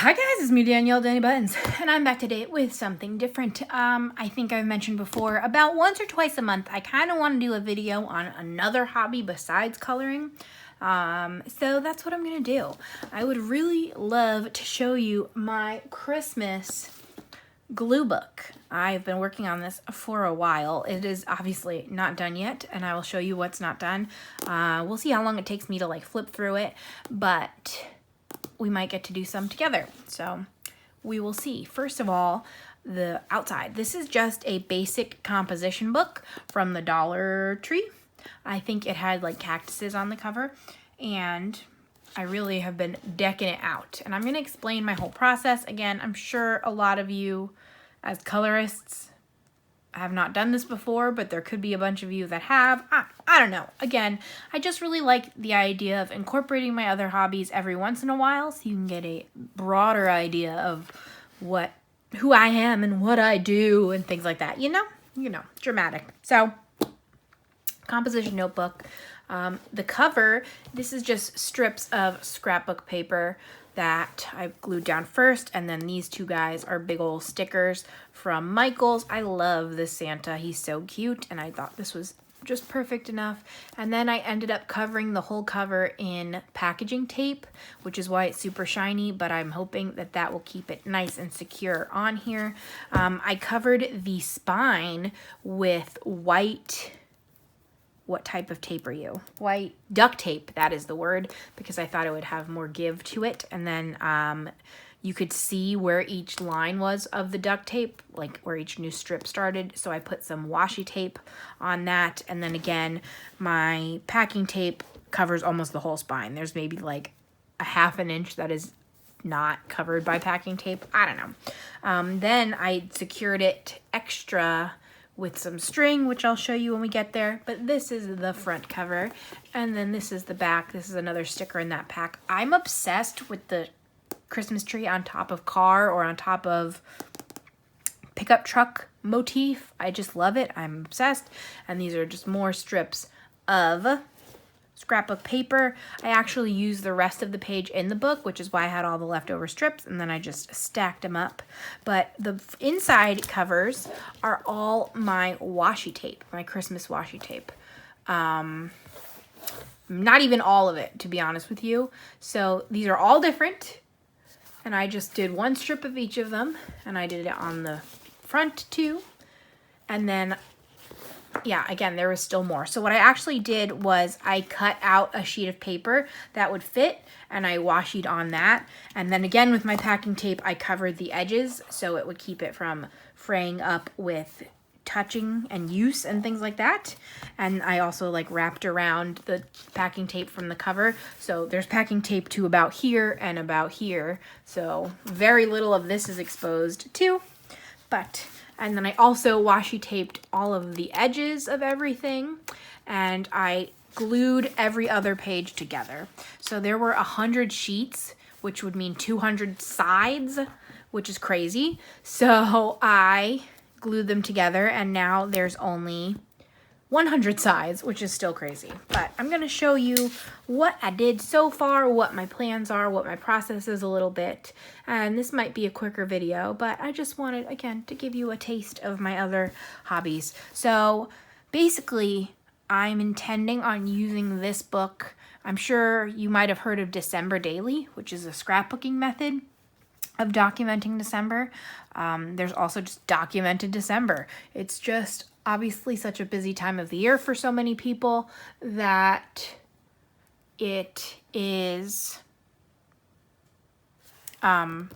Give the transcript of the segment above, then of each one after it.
Hi guys, it's me Danielle, Danibuttons, and I'm back today with something different. I think I've mentioned before, about once or twice a month, I kind of want to do a video on another hobby besides coloring. So that's what I'm going to do. I would really love to show you my Christmas glue book. I've been working on this for a while. It is obviously not done yet, and I will show you what's not done. We'll see how long it takes me to like flip through it, but we might get to do some together. So we will see. First of all, the outside. This is just a basic composition book from the Dollar Tree. I think it had like cactuses on the cover, and I really have been decking it out. And I'm going to explain my whole process. Again, I'm sure a lot of you as colorists have not done this before, but there could be a bunch of you that have. I don't know. Again, I just really like the idea of incorporating my other hobbies every once in a while so you can get a broader idea of who I am and what I do and things like that. You know, dramatic. So, composition notebook. The cover, this is just strips of scrapbook paper that I've glued down first, and then these two guys are big old stickers from Michaels. I love this Santa. He's so cute, and I thought this was just perfect enough. And then I ended up covering the whole cover in packaging tape, which is why it's super shiny, but I'm hoping that that will keep it nice and secure on here. I covered the spine with white... What type of tape are you? White duct tape, that is the word, because I thought it would have more give to it. And then you could see where each line was of the duct tape, like where each new strip started. So I put some washi tape on that. And then again, my packing tape covers almost the whole spine. There's maybe like a ½ an inch that is not covered by packing tape. I don't know. Then I secured it extra with some string, which I'll show you when we get there. But this is the front cover, and then this is the back. This is another sticker in that pack. I'm obsessed with the Christmas tree on top of car or on top of pickup truck motif. I just love it. I'm obsessed. And these are just more strips of scrapbook paper. I actually used the rest of the page in the book, which is why I had all the leftover strips, and then I just stacked them up. But the inside covers are all my washi tape, my Christmas washi tape. Not even all of it, to be honest with you. So these are all different, and I just did one strip of each of them, and I did it on the front too, and then yeah, again, there was still more. So what I actually did was I cut out a sheet of paper that would fit, and I washied on that. And then again, with my packing tape, I covered the edges so it would keep it from fraying up with touching and use and things like that. And I also like wrapped around the packing tape from the cover. So there's packing tape to about here and about here. So very little of this is exposed too. And then I also washi taped all of the edges of everything, and I glued every other page together. So there were 100 sheets, which would mean 200 sides, which is crazy. So I glued them together, and now there's only 100 sides, which is still crazy. But I'm going to show you what I did so far, what my plans are, what my process is a little bit. And this might be a quicker video, but I just wanted, again, to give you a taste of my other hobbies. So basically, I'm intending on using this book. I'm sure you might have heard of December Daily, which is a scrapbooking method of documenting December. There's also just Documented December. It's just obviously such a busy time of the year for so many people that it is, yeesh,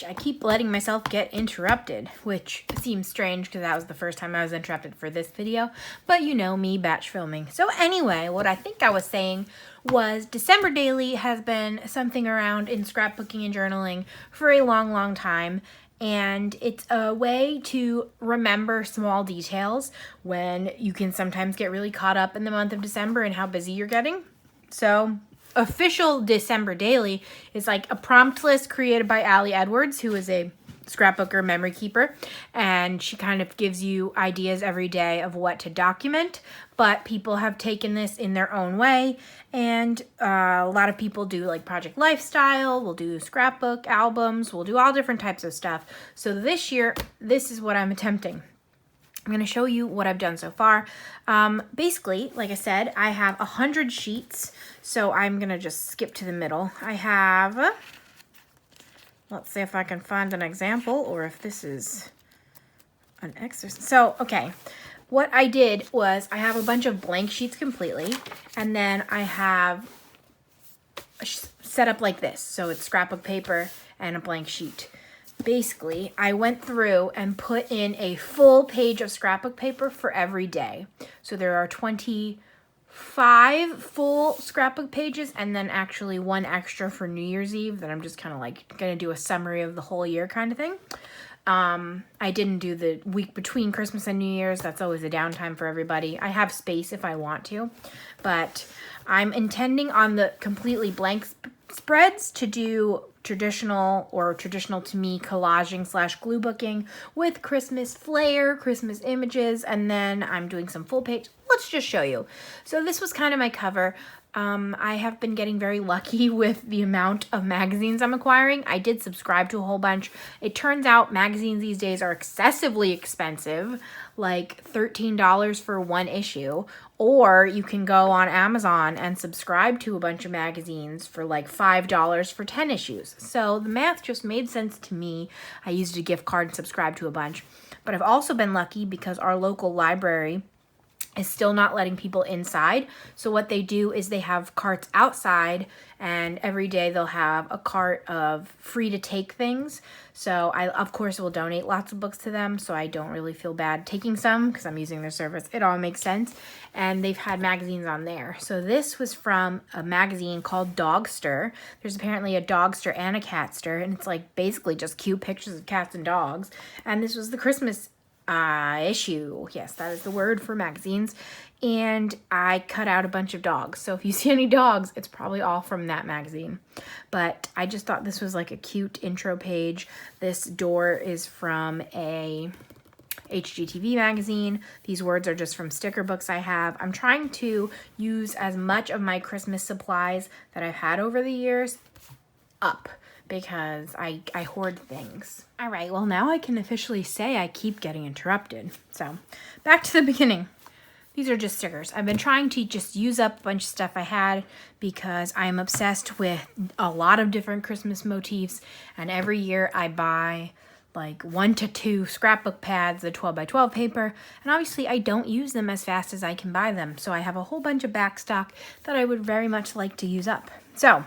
I keep letting myself get interrupted, which seems strange because that was the first time I was interrupted for this video, but you know me, batch filming. So anyway, what I think I was saying was December Daily has been something around in scrapbooking and journaling for a long, long time. And it's a way to remember small details when you can sometimes get really caught up in the month of December and how busy you're getting. So official December Daily is like a prompt list created by Allie Edwards, who is a scrapbooker, memory keeper, and she kind of gives you ideas every day of what to document, but people have taken this in their own way, and a lot of people do like Project Lifestyle, we'll do scrapbook albums, we'll do all different types of stuff. So this year, this is what I'm attempting. I'm going to show you what I've done so far. Basically, like I said, I have 100 sheets, so I'm going to just skip to the middle. I have, let's see if I can find an example or if this is an exercise. So, okay, what I did was I have a bunch of blank sheets completely, and then I have set up like this. So it's scrapbook paper and a blank sheet. Basically, I went through and put in a full page of scrapbook paper for every day. So there are 25 full scrapbook pages and then actually one extra for New Year's Eve that I'm just kind of like going to do a summary of the whole year kind of thing. I didn't do the week between Christmas and New Year's. That's always a downtime for everybody. I have space if I want to, but I'm intending on the completely blank spreads to do traditional to me collaging / glue booking with Christmas flair, Christmas images, and then I'm doing some full page. Let's just show you. So this was kind of my cover. I have been getting very lucky with the amount of magazines I'm acquiring. I did subscribe to a whole bunch. It turns out magazines these days are excessively expensive, like $13 for one issue, or you can go on Amazon and subscribe to a bunch of magazines for like $5 for 10 issues. So the math just made sense to me. I used a gift card and subscribed to a bunch. But I've also been lucky because our local library is still not letting people inside. So what they do is they have carts outside, and every day they'll have a cart of free to take things. So I, of course, will donate lots of books to them, so I don't really feel bad taking some because I'm using their service. It all makes sense. And they've had magazines on there. So this was from a magazine called Dogster. There's apparently a Dogster and a Catster, and it's like basically just cute pictures of cats and dogs. And this was the Christmas issue. Yes, that is the word for magazines. And I cut out a bunch of dogs. So if you see any dogs, it's probably all from that magazine. But I just thought this was like a cute intro page. This door is from a HGTV magazine. These words are just from sticker books I have. I'm trying to use as much of my Christmas supplies that I've had over the years up, because I hoard things. All right, well now I can officially say I keep getting interrupted. So back to the beginning. These are just stickers. I've been trying to just use up a bunch of stuff I had because I'm obsessed with a lot of different Christmas motifs, and every year I buy like 1 to 2 scrapbook pads, the 12 by 12 paper, and obviously I don't use them as fast as I can buy them. So I have a whole bunch of back stock that I would very much like to use up. So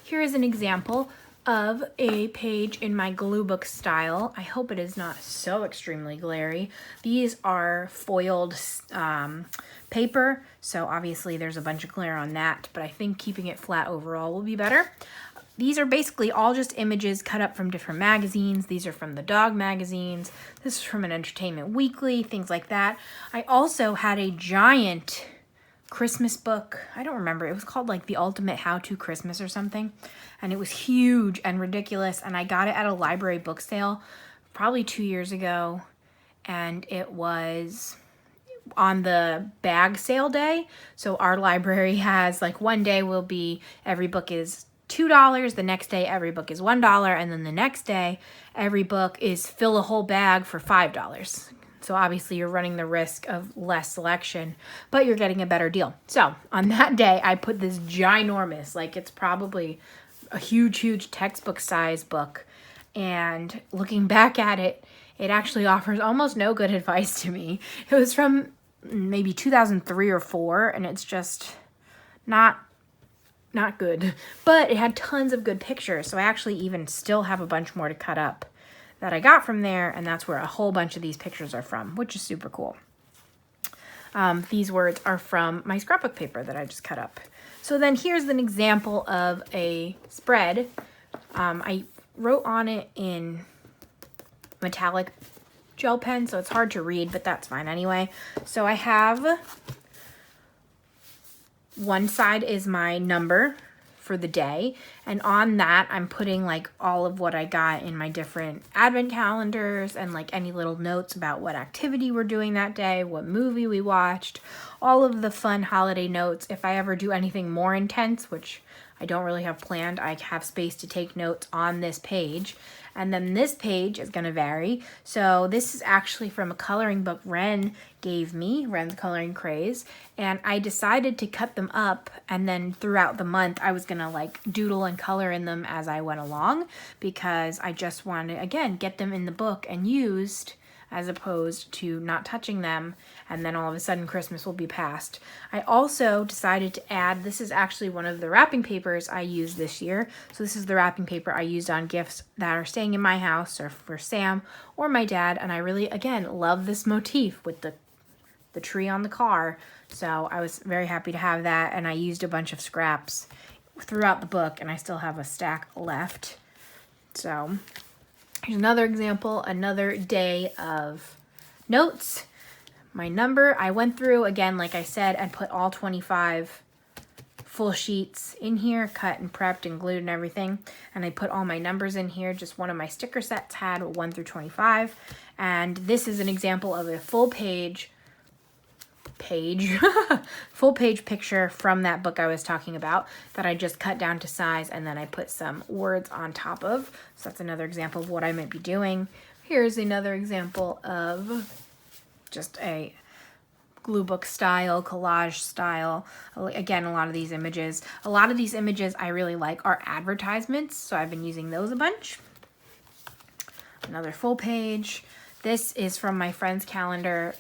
here is an example of a page in my Gluebook style. I hope it is not so extremely glary. These are foiled paper, so obviously there's a bunch of glare on that, but I think keeping it flat overall will be better. These are basically all just images cut up from different magazines. These are from the dog magazines. This is from an Entertainment Weekly, things like that. I also had a giant Christmas book. I don't remember. It was called like The Ultimate How to Christmas or something. And it was huge and ridiculous. And I got it at a library book sale probably 2 years ago. And it was on the bag sale day. So our library has like one day will be every book is $2. The next day every book is $1. And then the next day every book is fill a whole bag for $5. So obviously you're running the risk of less selection, but you're getting a better deal. So on that day, I put this ginormous, like it's probably a huge textbook size book. And looking back at it, it actually offers almost no good advice to me. It was from maybe 2003 or 4, and it's just not good. But it had tons of good pictures, so I actually even still have a bunch more to cut up that I got from there, and that's where a whole bunch of these pictures are from, which is super cool. These words are from my scrapbook paper that I just cut up. So then here's an example of a spread. I wrote on it in metallic gel pen, so it's hard to read, but that's fine anyway. So I have one side is my number for the day. And on that, I'm putting like all of what I got in my different advent calendars and like any little notes about what activity we're doing that day, what movie we watched, all of the fun holiday notes. If I ever do anything more intense, which I don't really have planned, I have space to take notes on this page. And then this page is going to vary. So this is actually from a coloring book Ren gave me, Ren's Coloring Craze. And I decided to cut them up, and then throughout the month I was going to like doodle and color in them as I went along, because I just wanted to, again, get them in the book and used, as opposed to not touching them, and then all of a sudden Christmas will be past. I also decided to add, this is actually one of the wrapping papers I used this year. So this is the wrapping paper I used on gifts that are staying in my house or for Sam or my dad, and I really, again, love this motif with the tree on the car. So I was very happy to have that, and I used a bunch of scraps throughout the book, and I still have a stack left. So here's another example, another day of notes. My number, I went through, again, like I said, and put all 25 full sheets in here, cut and prepped and glued and everything. And I put all my numbers in here. Just one of my sticker sets had 1 through 25. And this is an example of a full page full page picture from that book I was talking about that I just cut down to size, and then I put some words on top of. So that's another example of what I might be doing. Here's another example of just a Gluebook style, collage style. Again, a lot of these images I really like are advertisements, so I've been using those a bunch. Another full page. This is from my friend's calendar.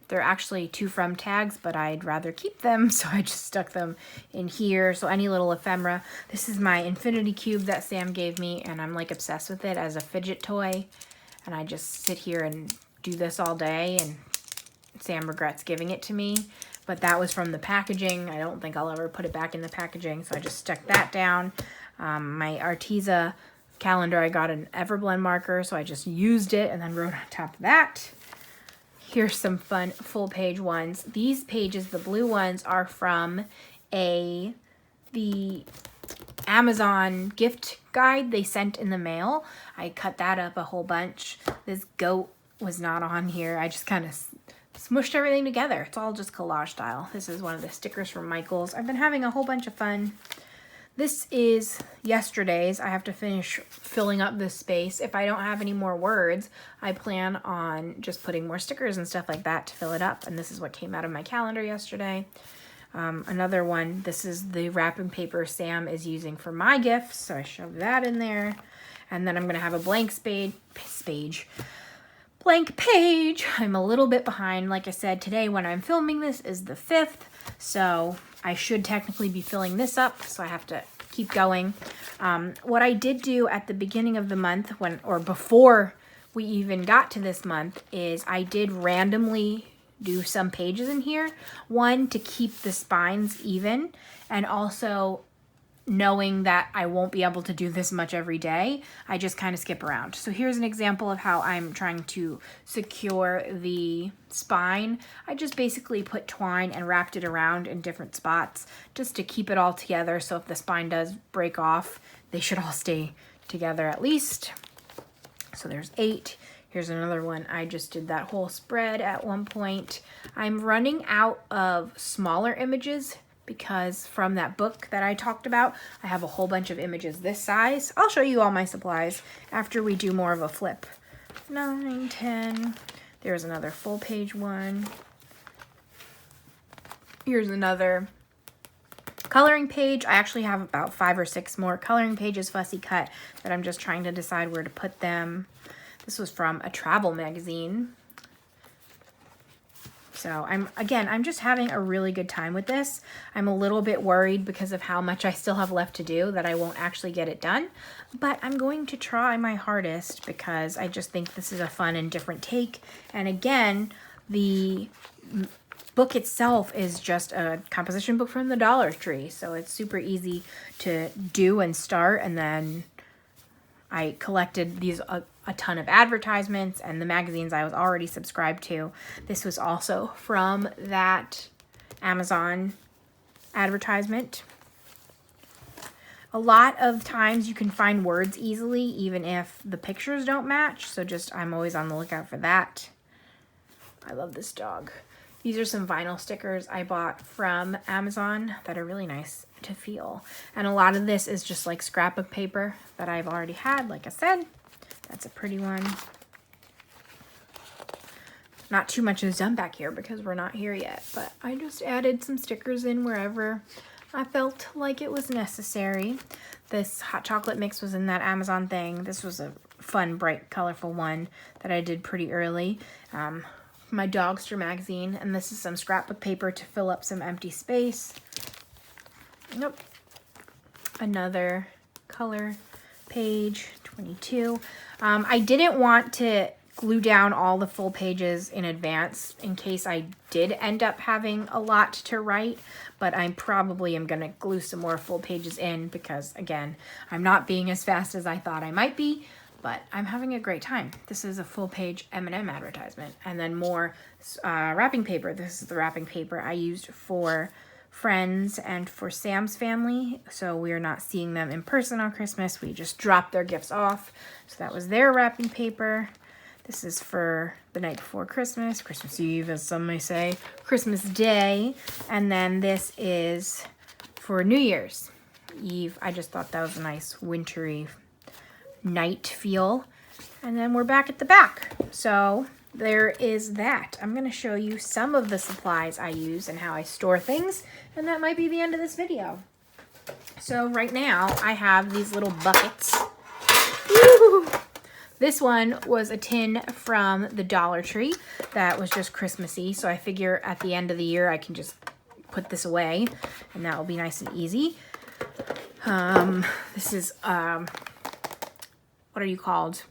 They're actually to from tags, but I'd rather keep them, so I just stuck them in here. So any little ephemera. This is my infinity cube that Sam gave me, and I'm like obsessed with it as a fidget toy. And I just sit here and do this all day, and Sam regrets giving it to me. But that was from the packaging. I don't think I'll ever put it back in the packaging, so I just stuck that down. My Arteza calendar, I got an Everblend marker, so I just used it and then wrote on top of that. Here's some fun full page ones. These pages, the blue ones, are from the Amazon gift guide they sent in the mail. I cut that up a whole bunch. This goat was not on here. I just kind of smushed everything together. It's all just collage style. This is one of the stickers from Michael's. I've been having a whole bunch of fun. This is yesterday's. I have to finish filling up this space. If I don't have any more words, I plan on just putting more stickers and stuff like that to fill it up. And this is what came out of my calendar yesterday. Another one, this is the wrapping paper Sam is using for my gifts, so I shoved that in there. And then I'm going to have a blank blank page. I'm a little bit behind. Like I said, today when I'm filming this is the 5th, so I should technically be filling this up, so I have to keep going. What I did do at the beginning of the month, before we even got to this month, is I did randomly do some pages in here. One, to keep the spines even, and also knowing that I won't be able to do this much every day, I just kind of skip around. So here's an example of how I'm trying to secure the spine. I just basically put twine and wrapped it around in different spots just to keep it all together, so if the spine does break off, they should all stay together at least. So there's 8. Here's another one. I just did that whole spread at one point. I'm running out of smaller images because from that book that I talked about, I have a whole bunch of images this size. I'll show you all my supplies after we do more of a flip. 9, 10. There's another full page one. Here's another coloring page. I actually have about 5 or 6 more coloring pages fussy cut that I'm just trying to decide where to put them. This was from a travel magazine. So I'm just having a really good time with this. I'm a little bit worried because of how much I still have left to do that I won't actually get it done. But I'm going to try my hardest because I just think this is a fun and different take. And again, the book itself is just a composition book from the Dollar Tree. So it's super easy to do and start. And then I collected these a ton of advertisements and the magazines I was already subscribed to. This was also from that Amazon advertisement. A lot of times you can find words easily, even if the pictures don't match. So I'm always on the lookout for that. I love this dog. These are some vinyl stickers I bought from Amazon that are really nice to feel. And a lot of this is just like scrapbook paper that I've already had, like I said. That's a pretty one. Not too much is done back here because we're not here yet, but I just added some stickers in wherever I felt like it was necessary. This hot chocolate mix was in that Amazon thing. This was a fun, bright, colorful one that I did pretty early. My Dogster magazine, and this is some scrapbook paper to fill up some empty space. Nope. Another color page, 22. I didn't want to glue down all the full pages in advance in case I did end up having a lot to write, but I probably am going to glue some more full pages in because, again, I'm not being as fast as I thought I might be. But I'm having a great time. This is a full page M&M advertisement. And then more wrapping paper. This is the wrapping paper I used for friends and for Sam's family. So we are not seeing them in person on Christmas. We just dropped their gifts off. So that was their wrapping paper. This is for the night before Christmas, Christmas Eve, as some may say, Christmas Day. And then this is for New Year's Eve. I just thought that was a nice wintry night feel. And then we're back at the back. So there is that. I'm going to show you some of the supplies I use and how I store things, and that might be the end of this video. So right now I have these little buckets. Woo! This one was a tin from the Dollar Tree that was just Christmassy, so I figure at the end of the year I can just put this away and that will be nice and easy. This is what are you called?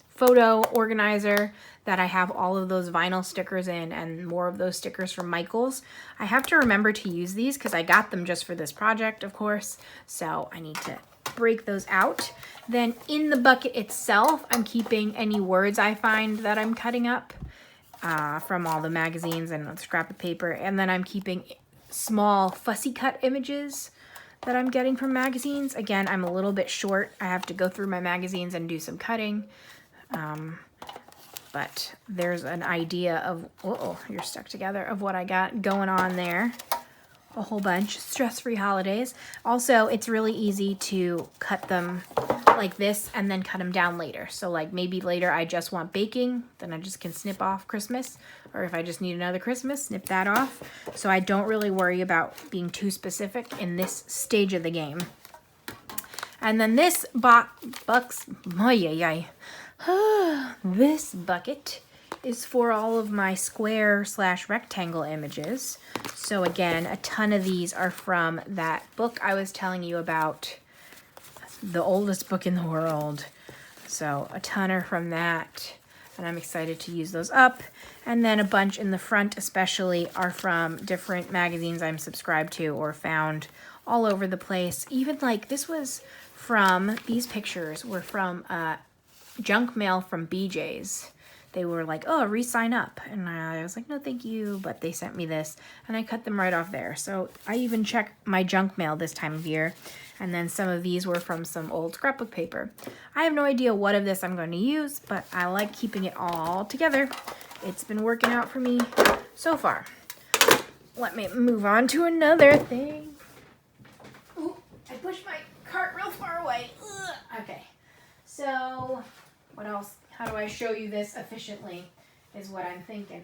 Photo organizer that I have all of those vinyl stickers in and more of those stickers from Michael's. I have to remember to use these because I got them just for this project, of course. So I need to break those out. Then in the bucket itself, I'm keeping any words I find that I'm cutting up from all the magazines and scrap of paper. And then I'm keeping small fussy cut images that I'm getting from magazines. Again, I'm a little bit short. I have to go through my magazines and do some cutting. But there's an idea of, you're stuck together, of what I got going on there. A whole bunch. Stress-free holidays. Also, it's really easy to cut them like this and then cut them down later. So like maybe later I just want baking, then I just can snip off Christmas. Or if I just need another Christmas, snip that off. So I don't really worry about being too specific in this stage of the game. And then this this bucket is for all of my square/rectangle images. So again, a ton of these are from that book I was telling you about, the oldest book in the world. So a ton are from that, and I'm excited to use those up. And then a bunch in the front especially are from different magazines I'm subscribed to or found all over the place. Even like this was from, these pictures were from junk mail from BJ's. They were like, oh, re-sign up. And I was like, no, thank you. But they sent me this, and I cut them right off there. So I even check my junk mail this time of year. And then some of these were from some old scrapbook paper. I have no idea what of this I'm going to use, but I like keeping it all together. It's been working out for me so far. Let me move on to another thing. Ooh, I pushed my cart real far away. Ugh. Okay, so what else? How do I show you this efficiently is what I'm thinking.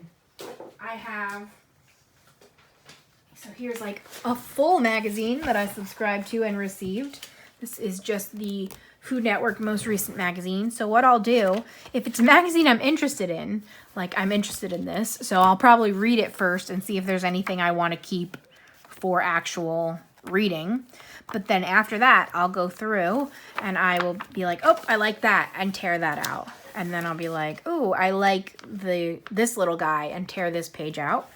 I have, so here's like a full magazine that I subscribed to and received. This is just the Food Network most recent magazine. So what I'll do, if it's a magazine I'm interested in, like I'm interested in this, so I'll probably read it first and see if there's anything I want to keep for actual reading. But then after that, I'll go through and I will be like, oh, I like that, and tear that out. And then I'll be like, oh, I like this little guy, and tear this page out.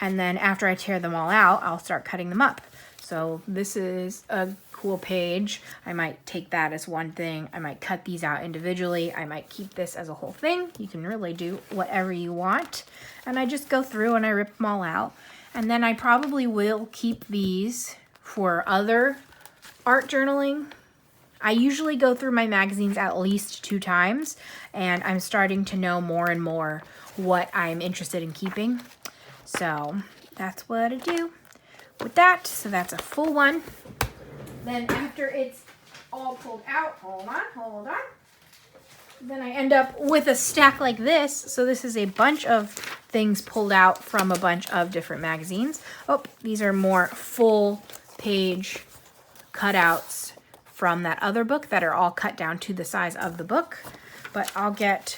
And then after I tear them all out, I'll start cutting them up. So this is a cool page. I might take that as one thing. I might cut these out individually. I might keep this as a whole thing. You can really do whatever you want. And I just go through and I rip them all out. And then I probably will keep these for other art journaling, I usually go through my magazines at least 2 times, and I'm starting to know more and more what I'm interested in keeping. So that's what I do with that. So that's a full one. Then after it's all pulled out, hold on. Then I end up with a stack like this. So this is a bunch of things pulled out from a bunch of different magazines. Oh, these are more full page cutouts from that other book that are all cut down to the size of the book. But I'll get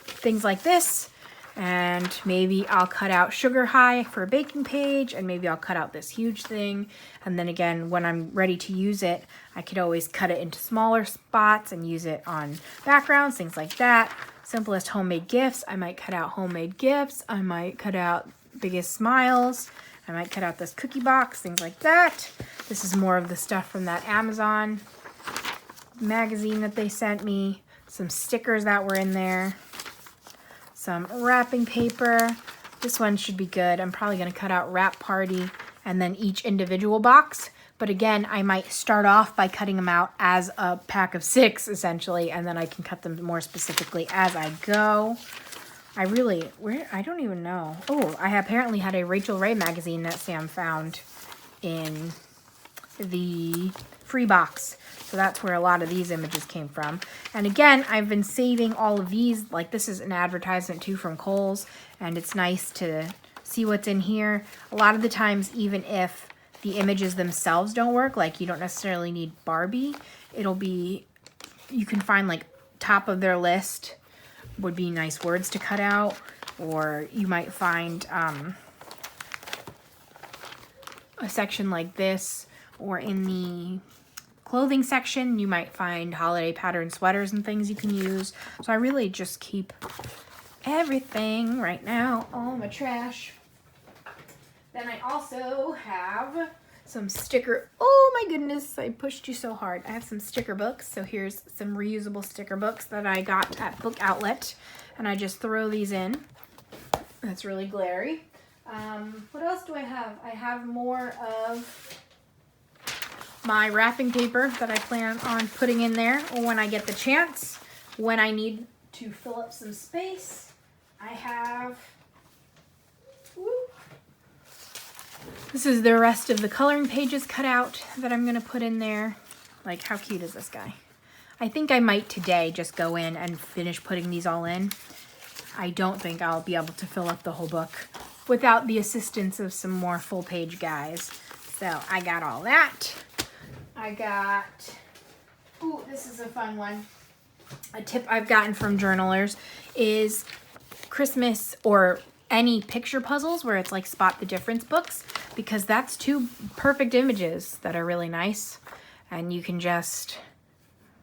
things like this, and maybe I'll cut out Sugar High for a baking page, and maybe I'll cut out this huge thing. And then again, when I'm ready to use it, I could always cut it into smaller spots and use it on backgrounds, things like that. Simplest homemade gifts. I might cut out homemade gifts. I might cut out biggest smiles. I might cut out this cookie box, things like that. This is more of the stuff from that Amazon magazine that they sent me. Some stickers that were in there. Some wrapping paper. This one should be good. I'm probably going to cut out Wrap Party and then each individual box. But again, I might start off by cutting them out as a pack of 6, essentially, and then I can cut them more specifically as I go. I don't even know. Oh, I apparently had a Rachel Ray magazine that Sam found in the free box. So that's where a lot of these images came from. And again, I've been saving all of these. Like, this is an advertisement too from Kohl's, and it's nice to see what's in here. A lot of the times, even if the images themselves don't work, like you don't necessarily need Barbie, you can find like top of their list would be nice words to cut out, or you might find a section like this, or in the clothing section, you might find holiday pattern sweaters and things you can use. So I really just keep everything right now, all my trash. Then I also have some oh my goodness, I pushed you so hard. I have some sticker books. So here's some reusable sticker books that I got at Book Outlet, and I just throw these in. That's really glary. What else do I have? I have more of my wrapping paper that I plan on putting in there when I get the chance. When I need to fill up some space, I have... This is the rest of the coloring pages cut out that I'm going to put in there. Like, how cute is this guy? I think I might today just go in and finish putting these all in. I don't think I'll be able to fill up the whole book without the assistance of some more full page guys. So I got all that. I got, ooh, this is a fun one. A tip I've gotten from journalers is Christmas or any picture puzzles where it's like spot the difference books, because that's 2 perfect images that are really nice, and you can just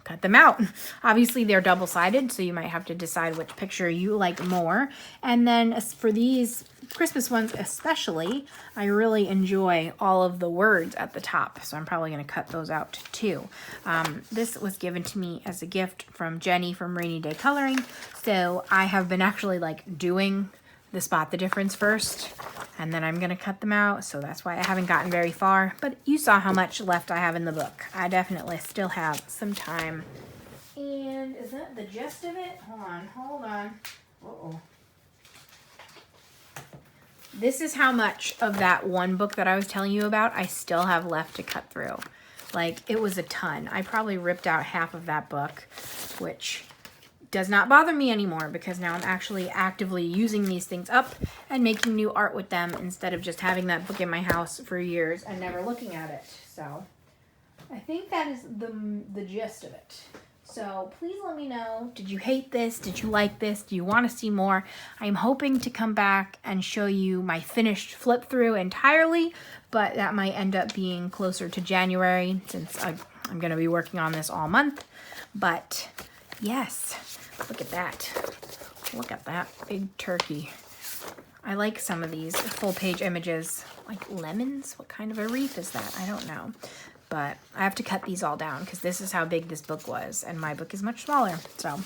cut them out. Obviously they're double-sided, so you might have to decide which picture you like more. And then as for these Christmas ones especially, I really enjoy all of the words at the top, so I'm probably going to cut those out too. This was given to me as a gift from Jenny from Rainy Day Coloring, so I have been actually like doing the spot the difference first, and then I'm going to cut them out, so that's why I haven't gotten very far. But you saw how much left I have in the book. I definitely still have some time. And is that the gist of it? Hold on. Uh-oh. This is how much of that one book that I was telling you about I still have left to cut through. Like, it was a ton. I probably ripped out half of that book, which does not bother me anymore, because now I'm actually actively using these things up and making new art with them instead of just having that book in my house for years and never looking at it. So I think that is the gist of it. So please let me know, did you hate this? Did you like this? Do you want to see more? I'm hoping to come back and show you my finished flip through entirely, but that might end up being closer to January since I'm going to be working on this all month. But yes, look at that. Look at that big turkey. I like some of these full page images. Like lemons? What kind of a wreath is that? I don't know. But I have to cut these all down because this is how big this book was, and my book is much smaller. So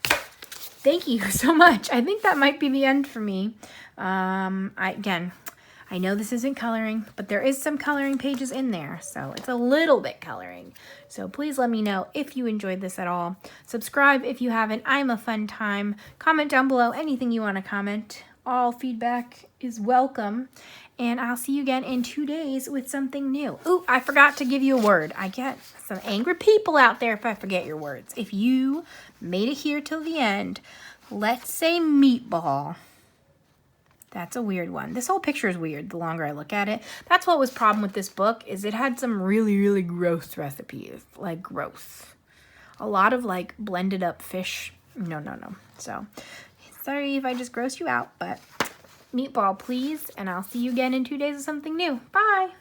thank you so much. I think that might be the end for me. Again, I know this isn't coloring, but there is some coloring pages in there, so it's a little bit coloring. So please let me know if you enjoyed this at all. Subscribe if you haven't. I'm a fun time. Comment down below anything you want to comment. All feedback is welcome. And I'll see you again in 2 days with something new. Ooh, I forgot to give you a word. I get some angry people out there if I forget your words. If you made it here till the end, let's say meatball. That's a weird one. This whole picture is weird the longer I look at it. That's what was problem with this book, is it had some really, really gross recipes. Like gross. A lot of like blended up fish. No. So sorry if I just grossed you out, but meatball please, and I'll see you again in 2 days with something new. Bye!